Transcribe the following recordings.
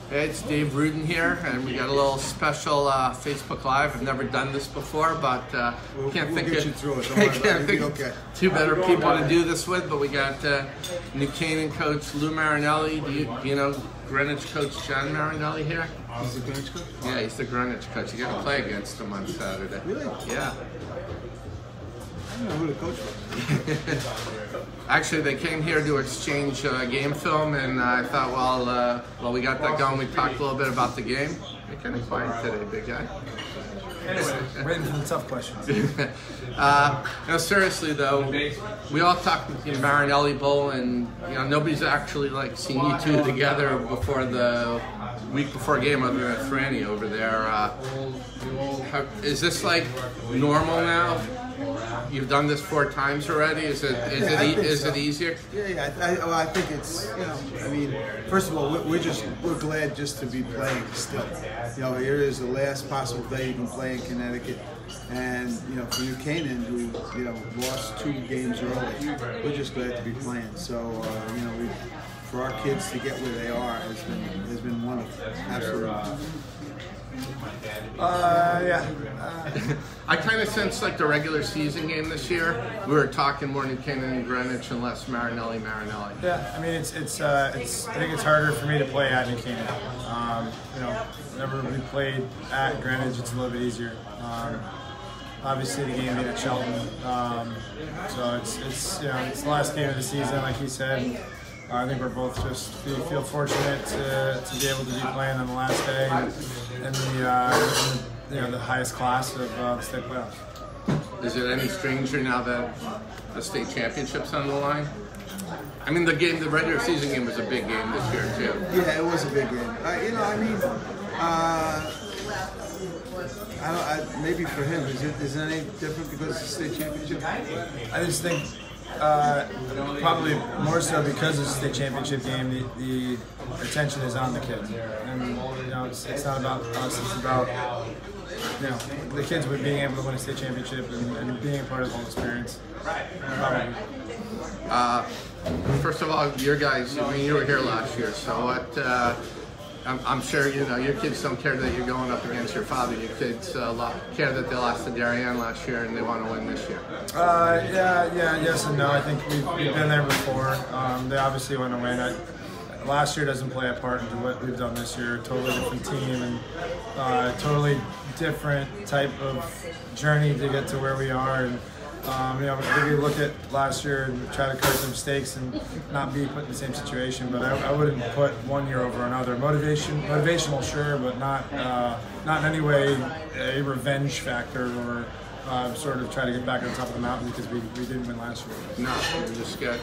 Hey, it's Dave Rudin here, and we got a little special Facebook Live. I've never done this before, but can't think of two better people to do this with. But we got new Canaan coach Lou Marinelli. Do you know Greenwich coach John Marinelli here? He's the Greenwich coach? Yeah, he's the Greenwich coach. You got to play against him on Saturday. Really? Yeah. I don't know who the coach was. Actually, they came here to exchange game film, and I thought, well, we got that going. We talked a little bit about the game. You're kind of quiet today, big guy. Waiting for the tough questions. Seriously though, we all talked with the Marinelli Bowl, and nobody's actually seen you two together before the week before game, other than Franny over there. Is this normal now? You've done this 4 times already. Is it easier? Yeah. I think it's I mean, first of all, we're glad just to be playing still. Here is the last possible day you can play in Connecticut, and for you Canaan, who lost 2 games early, we're just glad to be playing. So for our kids to get where they are has been wonderful. Absolutely. I kind of sense the regular season game this year. We were talking more New Canaan and Greenwich and less Marinelli. Yeah, I mean I think it's harder for me to play at New Canaan. Whenever we played at Greenwich, it's a little bit easier. Obviously, the game being at Shelton, so it's the last game of the season, like he said. I think we're both feel fortunate to be able to be playing on the last day in the highest class of the state playoffs. Is it any stranger now that the state championship's on the line? I mean, the regular season game was a big game this year too. Yeah, it was a big game. Maybe for him, is it any different because it's the state championship? I just think probably more so because it's the state championship game, the attention is on the kids, and it's not about us. It's about the kids with being able to win a state championship and being a part of the whole experience. First of all, your guys. I mean, you were here last year, so what? I'm sure your kids don't care that you're going up against your father. Your kids care that they lost to Darien last year and they want to win this year. Yes and no. I think we've been there before. They obviously want to win. Last year doesn't play a part into what we've done this year. Totally different team and totally different type of journey to get to where we are. And maybe look at last year and try to correct some mistakes and not be put in the same situation. But I wouldn't put one year over another. Motivational, sure, but not in any way a revenge factor or sort of try to get back on top of the mountain because we didn't win last year. No, you're just good.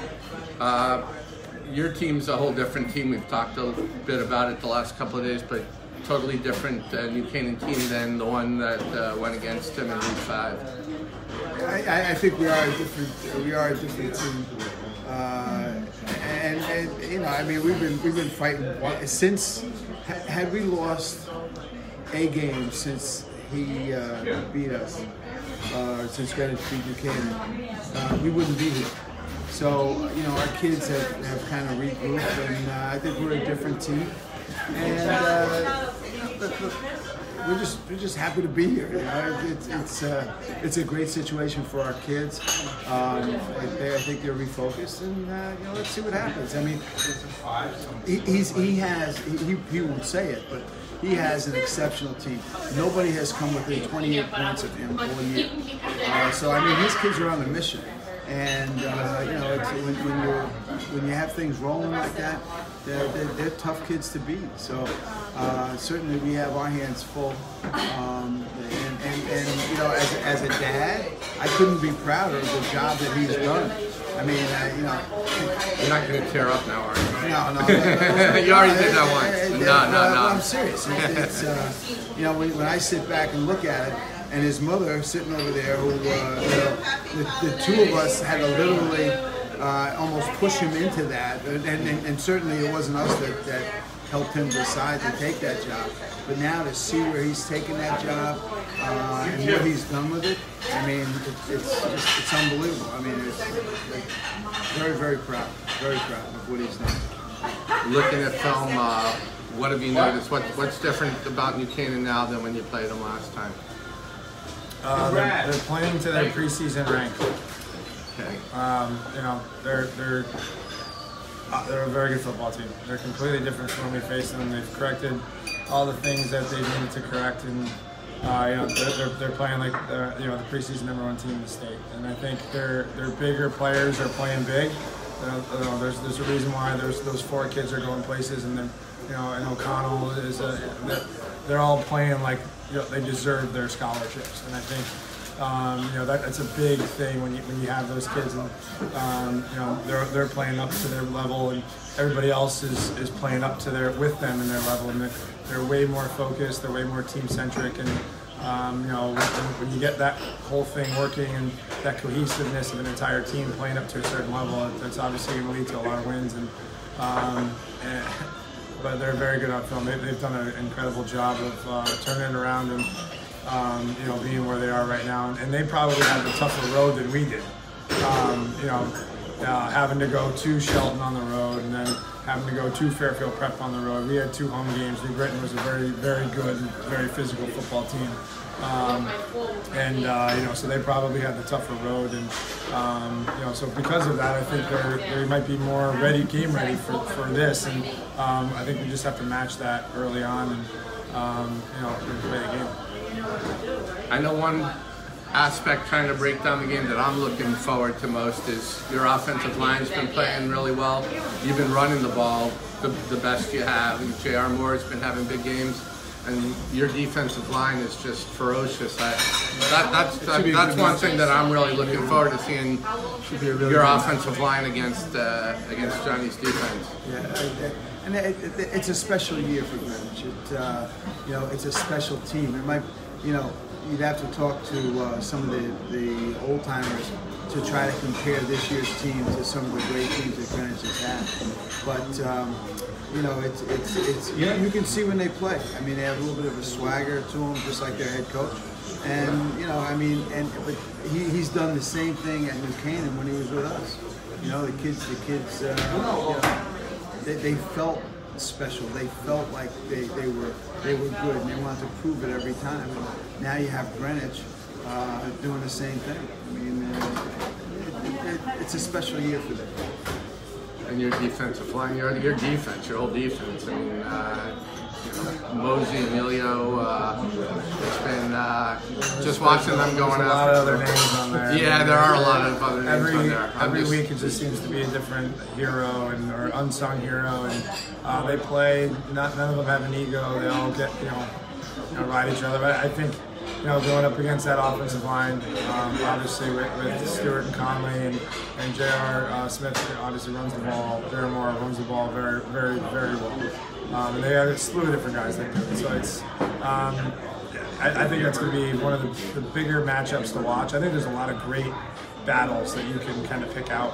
Your team's a whole different team. We've talked a bit about it the last couple of days, but totally different New Canaan team than the one that went against him in Week 5. I think we are a different team, and I mean we've been fighting since. Had we lost a game since he beat us, since Greenwich beat New Canaan, we wouldn't be here. So our kids have kind of regrouped, and I think we're a different team, and we're just happy to be here. It's a great situation for our kids. I think they're refocused, and let's see what happens. I mean, he won't say it, but he has an exceptional team. Nobody has come within 28 points of him all year. So I mean, his kids are on a mission. And when you have things rolling like that, they're tough kids to beat. So certainly we have our hands full. And as a dad, I couldn't be prouder of the job that he's done. I mean, You're not going to tear up now, are you? No. You already did that once. No. I'm serious. It's when I sit back and look at it. And his mother sitting over there, who the two of us had to literally almost push him into that, and certainly it wasn't us that helped him decide to take that job. But now to see where he's taken that job and what he's done with it, I mean, it's unbelievable. I mean, it's very, very proud of what he's done. looking at film, what have you noticed? What's different about New Canaan now than when you played them last time? They're playing to their preseason rank. Okay. You know, they're a very good football team. They're completely different from when we faced them. They've corrected all the things that they needed to correct, and you know, they're playing like you know, the preseason #1 team in the state. And I think their bigger players are playing big. You know, there's a reason why those 4 kids are going places, and then, you know, and O'Connell is they're all playing like, you know, they deserve their scholarships. And I think you know, that's a big thing when you have those kids, and you know, they're playing up to their level, and everybody else is playing up to with them in their level, and they're way more focused, they're way more team centric, and you know, when you get that whole thing working and that cohesiveness of an entire team playing up to a certain level, that's obviously going to lead to a lot of wins. And but they're very good on film. They've done an incredible job of turning it around and you know, being where they are right now. And they probably had a tougher road than we did. You know, having to go to Shelton on the road, and then having to go to Fairfield Prep on the road. We had 2 home games. New Britain was a very, very good and very physical football team. And you know, so they probably had the tougher road, and you know, so because of that, I think they might be more game ready for this, and I think we just have to match that early on, and you know, play the game. I know one aspect trying to break down the game that I'm looking forward to most is your offensive line's been playing really well. You've been running the ball the best you have, and J.R. Moore's been having big games, and your defensive line is just ferocious. That's one thing that I'm really looking forward to seeing, your offensive line against Johnny's defense. Yeah, and it's a special year for Greenwich. You know, it's a special team. It might, you know, you'd have to talk to some of the old timers to try to compare this year's team to some of the great teams that Greenwich has had. But you know, it's you can see when they play. I mean, they have a little bit of a swagger to them, just like their head coach. And you know, I mean, but he's done the same thing at New Canaan when he was with us. You know, the kids, you know, they felt special. They felt like they were good, and they wanted to prove it every time. And now you have Greenwich doing the same thing. I mean, it's a special year for them. And your defensive line, your defense, your whole defense. I mean, you know, Mosey, Emilio, it's been just watching them going after. A lot of other names on there. Yeah, there are a lot of other names on there. Every week it just seems to be a different hero or unsung hero, and they play. None of them have an ego. They all get, you know, ride each other. But I think, you know, going up against that offensive line, obviously with Stewart and Conley and J.R. Smith, obviously runs the ball. J.R. Moore runs the ball very, very, very well. And they have a slew of different guys that do it. So it's, I think that's going to be one of the bigger matchups to watch. I think there's a lot of great battles that you can kind of pick out,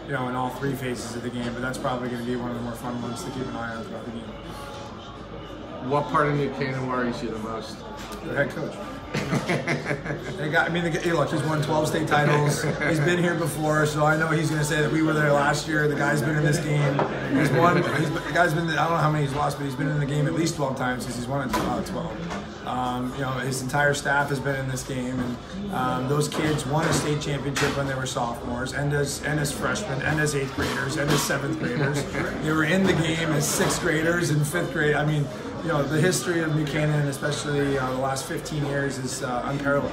you know, in all 3 phases of the game. But that's probably going to be one of the more fun ones to keep an eye on throughout the game. What part of New Canaan worries you the most? The head coach. Look, he's won 12 state titles. He's been here before, so I know he's going to say that we were there last year. The guy's been in this game. The guy's been, I don't know how many he's lost, but he's been in the game at least 12 times since he's won it 12. You know, his entire staff has been in this game, and those kids won a state championship when they were sophomores, and as freshmen, and as 8th graders, and as 7th graders. They were in the game as 6th graders and 5th grade. I mean, you know, the history of New Canaan, especially the last 15 years, is unparalleled.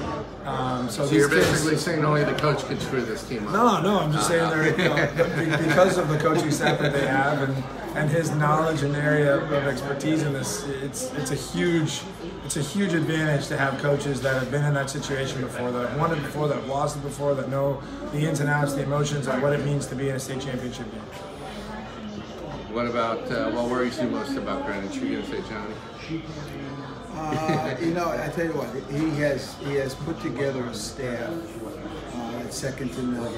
So you're basically saying only the coach could screw this team up? No, I'm just saying they're, you know, because of the coaching staff that they have and his knowledge and area of expertise in this, it's a huge advantage to have coaches that have been in that situation before, that have won it before, that have lost it before, that know the ins and outs, the emotions of what it means to be in a state championship game. What about, what worries you most about Greenwich? You're going to say Johnny? You know, I tell you what, he has put together a staff that's second to none.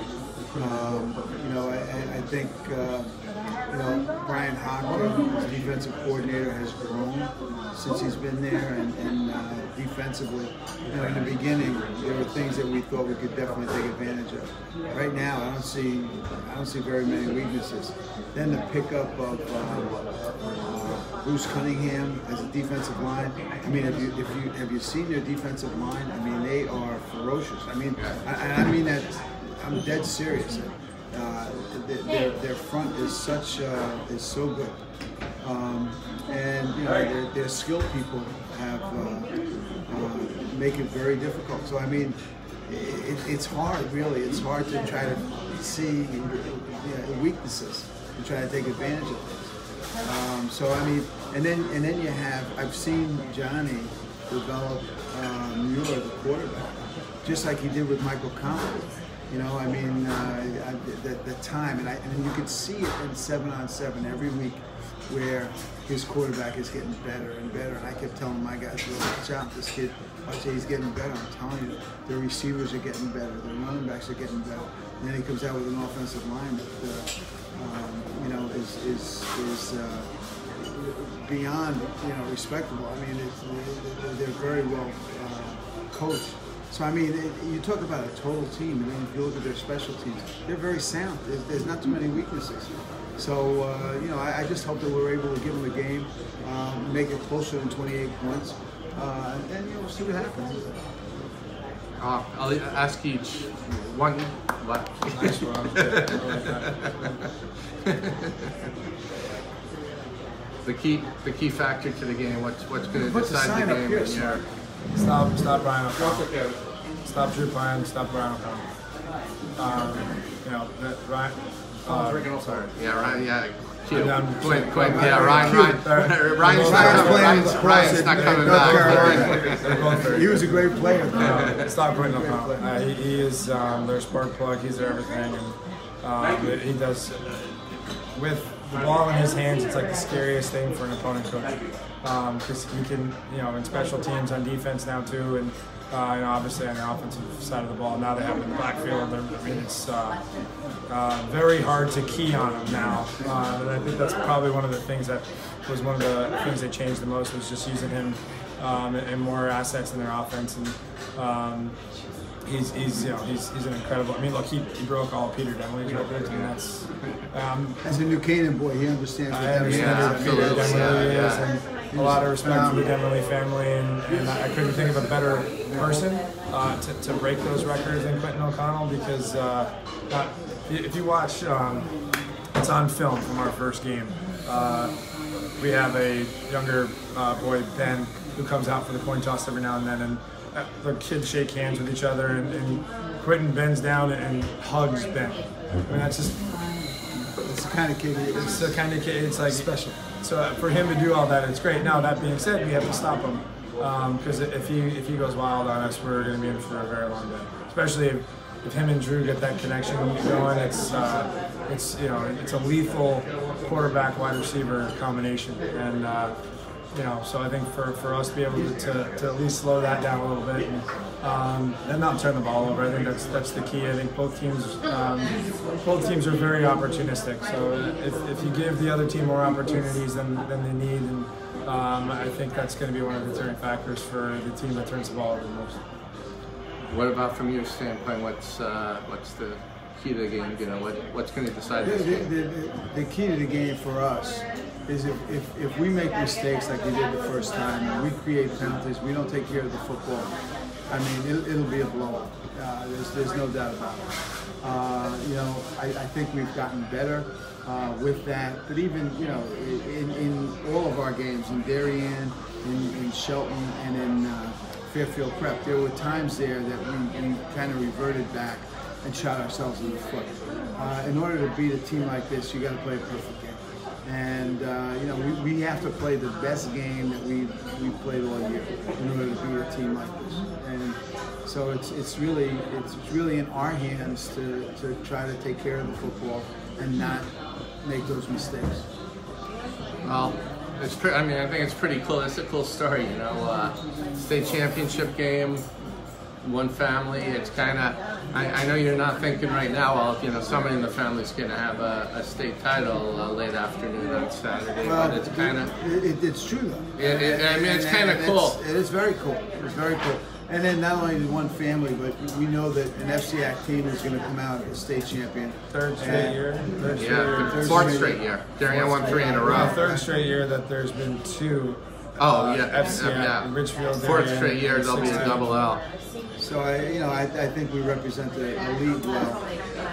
You know, I think Brian Hockman, his defensive coordinator, has grown since he's been there, and defensively, in the beginning, there were things that we thought we could definitely take advantage of. Right now, I don't see very many weaknesses. Then the pickup of Bruce Cunningham as a defensive line. I mean, have you seen their defensive line? I mean, they are ferocious. I mean, I mean that. I'm dead serious. Their front is so good, and their skilled people have make it very difficult. So I mean, it's hard, really. It's hard to try to see weaknesses and try to take advantage of things. So I mean, and then you have, I've seen Johnny develop Mueller, the quarterback, just like he did with Michael Collins. I mean, the time, and you could see it in 7-on-7 every week, where his quarterback is getting better and better. And I kept telling my guys, watch out, this kid, watch out, he's getting better. I'm telling you, the receivers are getting better, the running backs are getting better. And then he comes out with an offensive line that, is beyond, respectable. I mean, they're very well coached. So, I mean, you talk about a total team, and then if you look at their special teams, they're very sound. There's not too many weaknesses. So, I just hope that we're able to give them a game, make it closer than 28 points, and we'll see what happens. I'll ask each one. What? Nice one. I like that. The key factor to the game. What's going to decide the game? Stop Brian O'Connell. Stop Drew Pine. Stop Brian O'Connell. Ryan. Sorry. Yeah, Ryan. Yeah. Q. Quinn. Yeah, Ryan's not coming back. He was a great player. Stop Quinn O'Connell. He is their spark plug. He's their everything, and he does with the ball in his hands. It's like the scariest thing for an opponent coach. Because he can, in special teams, on defense now too, and obviously on the offensive side of the ball. Now they have him in the backfield. I mean, it's very hard to key on him now, and I think that's probably one of the things that was one of the things they changed the most, was just using him and more assets in their offense. And he's an incredible. I mean, look, he broke all Peter Demley's records, and that's as a New Canaan boy, he understands what Peter Demley is, and a lot of respect to the Demley family, and I couldn't think of a better person to break those records than Quentin O'Connell, because if you watch, it's on film from our first game. We have a younger boy, Ben, who comes out for the coin toss every now and then, and the kids shake hands with each other, and Quentin bends down and hugs Ben. I mean, that's just, it's the kind of kid he is. It's the kind of kid, it's like special. So for him to do all that, it's great. Now, that being said, we have to stop him, because if he goes wild on us, we're going to be in for a very long day. Especially if him and Drew get that connection going, it's a lethal quarterback wide receiver combination, and so I think for us to be able to at least slow that down a little bit and not turn the ball over, I think that's the key. I think both teams are very opportunistic. So if you give the other team more opportunities than they need, and I think that's going to be one of the deterring factors for the team that turns the ball over the most. What about from your standpoint? What's the key to the game? What's going to decide this game? The key to the game for us is if we make mistakes like we did the first time, and we create penalties, we don't take care of the football, I mean, it'll be a blowout. There's no doubt about it. I think we've gotten better with that. But even, in all of our games, in Darien, in Shelton, and in Fairfield Prep, there were times there that we kind of reverted back and shot ourselves in the foot. In order to beat a team like this, you got to play a perfect game. And we have to play the best game that we've played all year in order to beat a team like this. And so it's really in our hands to try to take care of the football and not make those mistakes. Well, I think it's pretty cool. It's a cool story, state championship game. one family. It's kind of, I know you're not thinking right now, well, somebody in the family's going to have a state title late afternoon on Saturday, but it's kind of... It's true, though. It's kind of cool. It is very cool. It's very cool. And then not only one family, but we know that an FCAC team is going to come out as state champion. Third straight year. Fourth straight year. Darien won 3 in a row. Third straight year that there's been 2 FCAC. Richfield, Fourth straight year, there'll be a double L. So I think we represent the league well,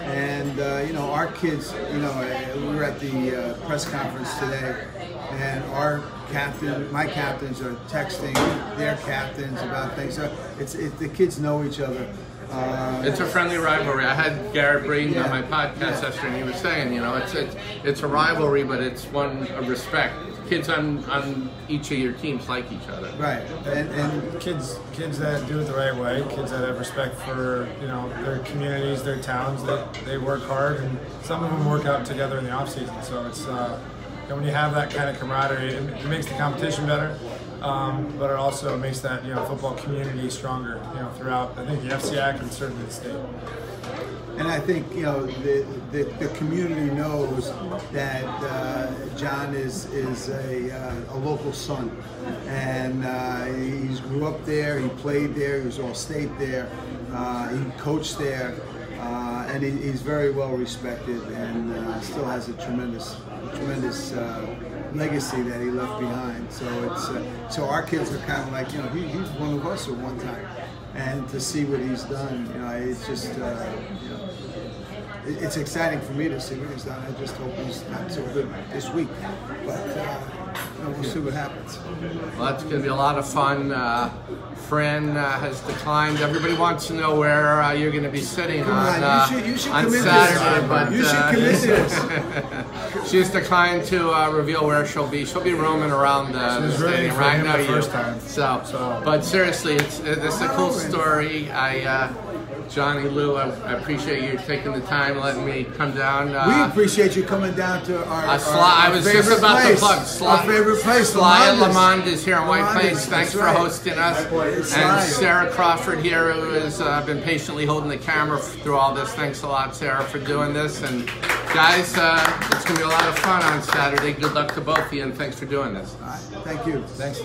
and our kids. We were at the press conference today, and my captains are texting their captains about things. So the kids know each other. It's a friendly rivalry. I had Garrett Braden on my podcast yesterday, and he was saying, it's a rivalry, but it's one of respect. Kids on each of your teams like each other. Right, and kids that do it the right way, kids that have respect for their communities, their towns. They work hard, and some of them work out together in the off season. So it's when you have that kind of camaraderie, it makes the competition better. But it also makes that football community stronger. Throughout, I think the FCAC and certainly the state. And I think the community knows that John is a local son, and he grew up there. He played there. He was all state there. He coached there, and he's very well respected, and still has a tremendous legacy that he left behind. So so our kids are kind of like he's one of us at one time. And to see what he's done, it's just, it's exciting for me to see what he's done. I just hope he's not so good this week, but we'll see what happens. Well, that's going to be a lot of fun. Fran has declined. Everybody wants to know where you're going to be sitting on Saturday, but you should commit to this. She's declined to reveal where she'll be. She'll be roaming around the stadium right now. First time. So, but seriously, this is a cool story. Johnny, Lou, I appreciate you taking the time, letting me come down. We appreciate you coming down to our I was just about to plug our favorite place. Sly and Lamond is here in White Plains. Thanks for hosting us. It's and Sarah Crawford here, who has been patiently holding the camera through all this. Thanks a lot, Sarah, for doing this. And guys, it's going to be a lot of fun on Saturday. Good luck to both of you, and thanks for doing this. All right. Thank you. Thanks.